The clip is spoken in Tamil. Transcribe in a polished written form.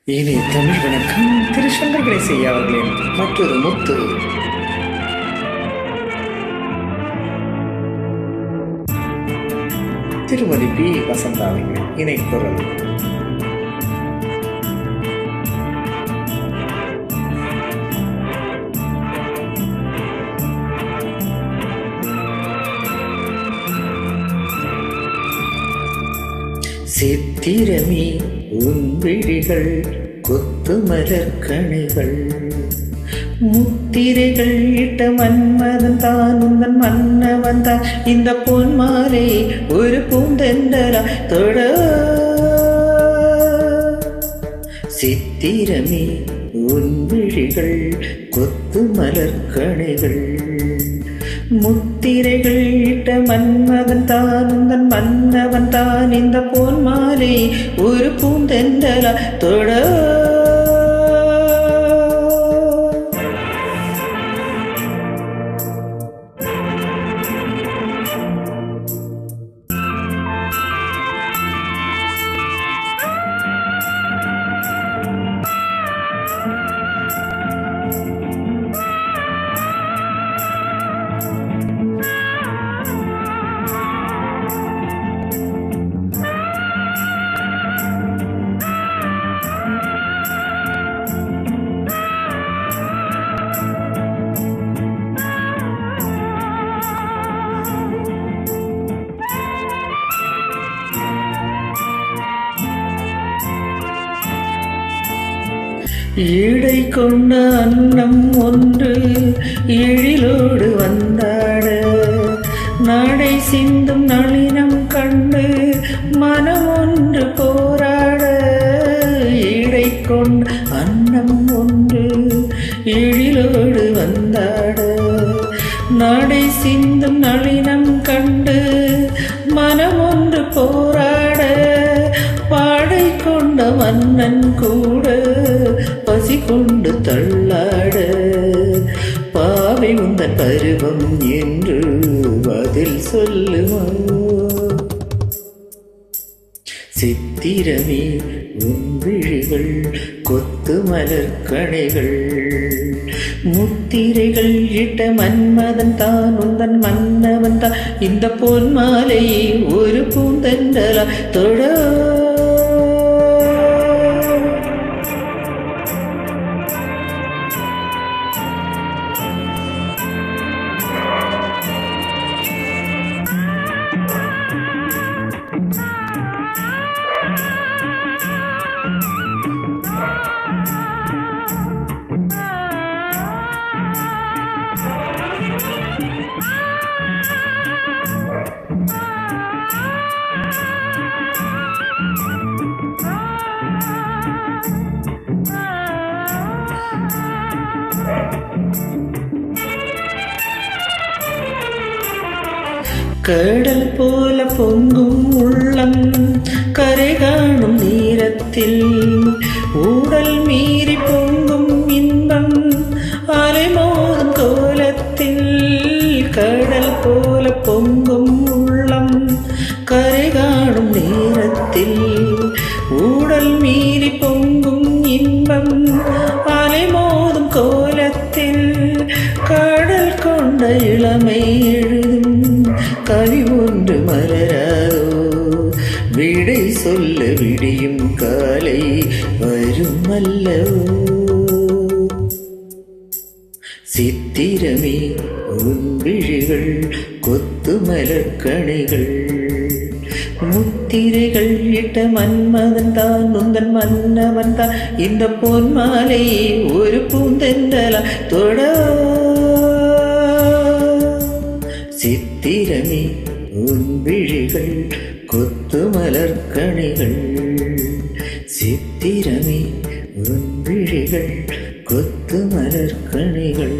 இனி தமிழ் வணக்கம். திரு சங்கர் கணேசையா அவர்களின் மற்றொரு முத்து. திருமதி பி வசந்தா அவர்கள் இணைக்குரல். சித்திரமே உன் விழிகள் கொத்து மலர்கணிகள், முத்திரைகள் இட்ட மன்மதன் தான் உந்தன் மன்னவன் தான். இந்த பொன் மாலை ஒரு பூந்தென்றலா தொட. சித்திரமே உன் விழிகள் கொத்து மலர்கணிகள், முத்திரைகள் இட்ட மன்மதன் தான் உந்தன் மன்னவன் தான். இந்த பொன் மாலை ஒரு பூந்தென்றலா தொட. ஈடை கொண்ட அன்னம் ஒன்று எழிலோடு வந்தாட, நாடை சிந்தும் நளினம் கண்டு மனம் ஒன்று போராட. ஈடை கொண்ட அன்னம் ஒன்று எழிலோடு வந்தாட, நாடை சிந்தும் நளினம் கண்டு மனம் ஒன்று போராட. பாடை கொண்ட மன்னன் கூட பசி கொண்டு தள்ளாட, பாவை உந்தன் பருவம் என்று பதில் சொல்லுமா. சித்திரமே உன் விழிகள் கொத்து மலர்கணைகள், முத்திரைகள் இட்ட மன்மதன் தான் உந்தன் மன்னவன் தான். இந்த பொன் மாலை ஒரு பூந்தென்றலா தொட. கடல் போல பொங்கும் உள்ளம் கரை காணும் நேரத்தில், ஊடல் மீறி பொங்கும் இன்பம் அலைமோதும் கோலத்தில். கடல் போல பொங்கும் உள்ளம் கரை காணும் நேரத்தில், ஊடல் மீறி பொங்கும் இன்பம் அலைமோதும் கோலத்தில். கடல் கொண்ட இளமை எழுதும் கவி ஒன்று மலராதோ, விடை சொல்ல விடியும் காலை வரும் அல்லவோ. சித்திரமே உன் விழிகள் கொத்து மலர்கணைகள், முத்திரைகள் இட்ட மன்மதன் தான் உந்தன் மன்னவன் தான். இந்த பொன் மாலை ஒரு பூந்தென்றலா தொட. சித்திரமே உன் விழிகள் கொத்து மலர்கணைகள், சித்திரமே உன் விழிகள் கொத்து மலர்கணைகள்.